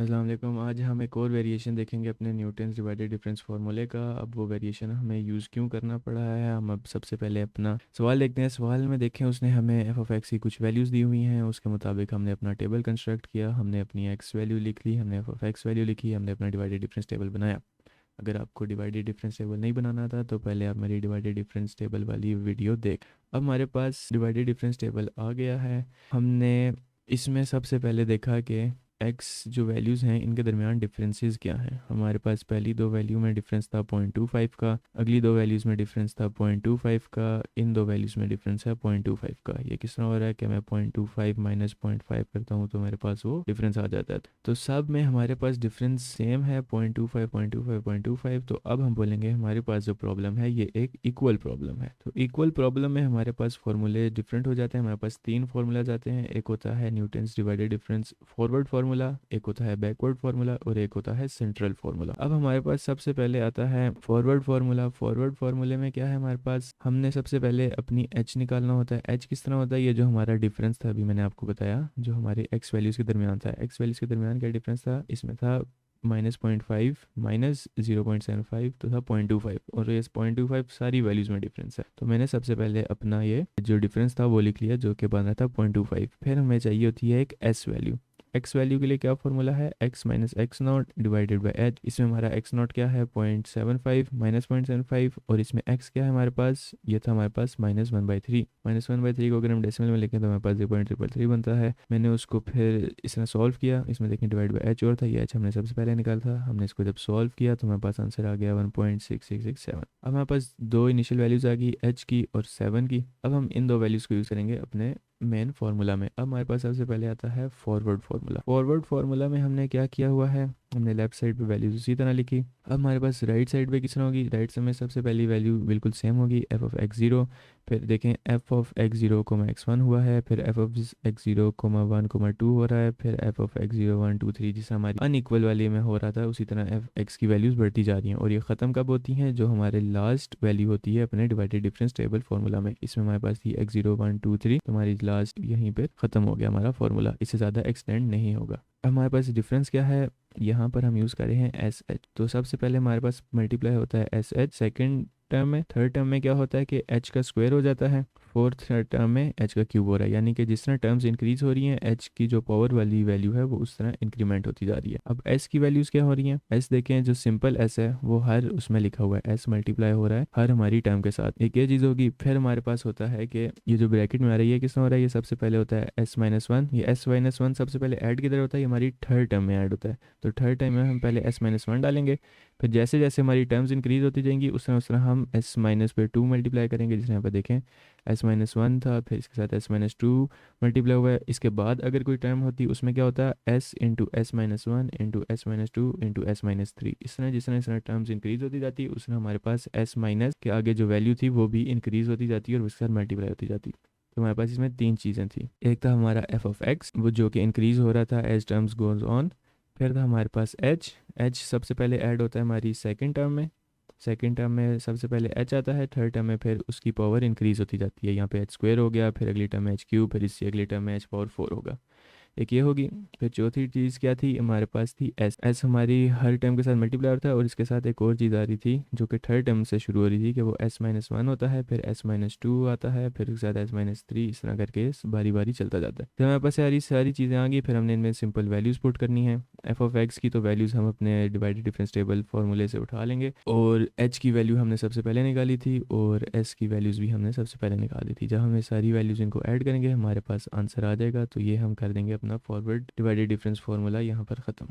अस्सलाम वालेकुम। आज हम एक और वेरिएशन देखेंगे अपने न्यूटन्स डिवाइडेड डिफरेंस फार्मूले का। अब वो वेरिएशन हमें यूज़ क्यों करना पड़ा है, हम अब सबसे पहले अपना सवाल देखते हैं। सवाल में देखें, उसने हमें एफ ऑफ एक्स की कुछ वैल्यूज़ दी हुई हैं, उसके मुताबिक हमने अपना टेबल कंस्ट्रक्ट किया। हमने अपनी एक्स वैल्यू लिख ली, हमने एफ ऑफ एक्स वैल्यू लिखी, हमने अपना डिवाइडेड डिफरेंस टेबल बनाया। अगर आपको डिवाइडेड डिफरेंस टेबल नहीं बनाना था तो पहले आप मेरी डिवाइडेड डिफरेंस टेबल वाली वीडियो देख। अब हमारे पास डिवाइडेड डिफरेंस टेबल आ गया है। हमने इसमें सबसे पहले देखा कि एक्स जो वैल्यूज़ हैं इनके दरमियान डिफरेंसेस क्या हैं। हमारे पास पहली दो वैल्यू में डिफरेंस था 0.25 का, अगली दो वैल्यूज़ में डिफरेंस था 0.25 का, इन दो वैल्यूज़ में डिफरेंस है 0.25 का। ये किस तरह हो रहा है कि मैं 0.25 माइनस 0.5 करता हूँ तो मेरे पास वो डिफरेंस आ जाता है। तो सब में हमारे पास डिफरेंस सेम है 0.25 0.25 0.25। तो अब हम बोलेंगे हमारे पास जो प्रॉब्लम है ये एक इक्वल प्रॉब्लम है। तो इक्वल प्रॉब्लम में हमारे पास फॉर्मूले डिफरेंट हो जाते हैं। हमारे पास तीन फार्मूलाज आते हैं। एक होता है Newton's divided difference forward formula, एक होता है बैकवर्ड फार्मूला और एक होता है सेंट्रल फार्मूला। अब हमारे पास सबसे पहले आता है फॉरवर्ड फार्मूला। फॉरवर्ड फार्मूले में क्या है, हमारे पास हमने सबसे पहले अपनी एच निकालना होता है। एच किस तरह होता है, ये जो हमारा डिफरेंस था अभी मैंने आपको बताया, जो हमारे एक्स वैल्यूज़ के दरमियान था। एक्स वैल्यूज़ के दरमियान क्या डिफरेंस था, इसमें था -0.5 माइनस 0.75 तो था 0.25, और ये 0.25 सारी वैल्यूज़ में डिफरेंस है। तो मैंने सबसे पहले अपना ये जो डिफरेंस था वो लिख लिया, जो कि बन रहा था 0.25। फिर हमें चाहिए होती है एक एस वैल्यू। एक्स वैल्यू के लिए क्या फॉर्मूला है, x minus x not divided by H. इसमें हमारा एक्स नॉट क्या है 0.75 माइनस 0.75, और इसमें एक्स क्या है हमारे पास, ये था हमारे पास -1/3। -1/3 को अगर हम डेसिमल में लिखें तो हमारे पास 0.333 बनता है। मैंने उसको फिर इस तरह सॉल्व किया। इसमें देखें डिवाइड बाई एच और था, ये एच हमने सबसे पहले निकाला था। हमने इसको जब सॉल्व किया तो हमारे पास आंसर आ गया 1.6667। अब हमारे पास दो इनिशियल वैल्यूज़ आ गई, एच की और 7 की। अब हम इन दो वैल्यूज़ को यूज़ करेंगे अपने मेन फार्मूला में। अब हमारे पास सबसे पहले आता है फॉरवर्ड फार्मूला। फॉरवर्ड फार्मूला में हमने क्या किया हुआ है, हमने लेफ्ट साइड पे वैल्यूज उसी तरह लिखी। अब हमारे पास राइट साइड पे किस तरह होगी, राइट साइड में सबसे पहली वैल्यू बिल्कुल सेम होगी, एफ ऑफ एक्स ज़ीरो। फिर देखें F of x zero comma x one हुआ है, फिर F of x zero comma one comma two हो रहा है, फिर F of x zero one two three, जिस हमारी अनइक्वल वाली में हो रहा था उसी तरह एफ एक्स की वैल्यूज़ बढ़ती जा रही हैं। और ये ख़त्म कब होती हैं, जो हमारे लास्ट वैल्यू होती है अपने डिवाइडेड डिफरेंस टेबल फार्मूला में। इसमें हमारे पास थी x zero one two three, तो हमारी लास्ट यहीं पर ख़त्म हो गया हमारा फार्मूला, इससे ज़्यादा एक्सटेंड नहीं होगा। अब हमारे पास डिफरेंस क्या है, यहाँ पर हम यूज़ कर रहे हैं एस एच। तो सबसे पहले हमारे पास मल्टीप्लाई होता है एस एच सेकेंड टर्म में। थर्ड टर्म में क्या होता है कि एच का स्क्वायर हो जाता है। फोर्थ टर्म में एच का क्यूब हो रहा है, यानी कि जिस तरह टर्म्स इंक्रीज हो रही हैं एच की जो पावर वाली वैल्यू है वो उस तरह इंक्रीमेंट होती जा रही है। अब एस की वैल्यूज़ क्या हो रही हैं, एस देखें जो सिंपल एस है वो हर उसमें लिखा हुआ है, एस मल्टीप्लाई हो रहा है हर हमारी टर्म के साथ। एक ये चीज़ होगी। फिर हमारे पास होता है कि ये जो ब्रैकेट में आ रही है किस तरह हो रहा है, ये सबसे पहले होता है एस माइनस वन। ये एस माइनस वन सबसे पहले ऐड किधर होता है, ये हमारी थर्ड टर्म में ऐड होता है। तो थर्ड टाइम में हम पहले एस माइनस वन डालेंगे, फिर जैसे जैसे हमारी टर्म्स इंक्रीज होती जाएंगी उस तरह हम एस माइनस पे टू मल्टीप्लाई करेंगे। जिस यहाँ पर देखें एस माइनस वन था, फिर इसके साथ एस माइनस टू मल्टीप्लाई हुआ है। इसके बाद अगर कोई टर्म होती उसमें क्या होता है S into S minus one into S minus two into S minus three. इस तरह टर्म्स इंक्रीज होती जाती है उस तरह हमारे पास एस माइनस के आगे जो वैल्यू थी वो भी इंक्रीज होती जाती है और उसके साथ मल्टीप्लाई होती जाती है। तो हमारे पास इसमें तीन चीज़ें थी। एक था हमारा एफ ऑफ एक्स, वो जो कि इंक्रीज हो रहा था एज टर्म्स गोज ऑन। फिर था हमारे पास एच। एच सबसे पहले ऐड होता है हमारी सेकंड टर्म में। सेकंड टर्म में सबसे पहले एच आता है, थर्ड टर्म में फिर उसकी पावर इंक्रीज होती जाती है। यहाँ पे एच स्क्वायर हो गया, फिर अगली टर्म में एच क्यूब, फिर इससे अगली टर्म में एच पावर फोर होगा। एक ये होगी। फिर चौथी चीज़ क्या थी हमारे पास, थी एस। एस हमारी हर टर्म के साथ मल्टीप्लाई होता है और इसके साथ एक और चीज़ आ रही थी जो कि थर्ड टर्म से शुरू हो रही थी कि वो एस माइनस वन होता है, फिर एस माइनस टू आता है, फिर उसके साथ एस माइनस थ्री, इस तरह करके बारी बारी चलता जाता है। फिर हमारे पास सारी चीज़ें आ गई। फिर हमने इनमें सिंपल वैल्यूज़ पुट करनी है। एफ ऑफ एक्स की तो वैल्यूज़ हम अपने डिवाइडेड डिफरेंस टेबल फार्मूले से उठा लेंगे, और एच की वैल्यू हमने सबसे पहले निकाली थी और एस की वैल्यूज़ भी हमने सबसे पहले निकाली थी। जब हम ये सारी वैल्यूज़ इनको ऐड करेंगे हमारे पास आंसर आ जाएगा। तो ये हम कर देंगे अपना फॉरवर्ड डिवाइडेड डिफरेंस फार्मूला यहाँ पर ख़त्म।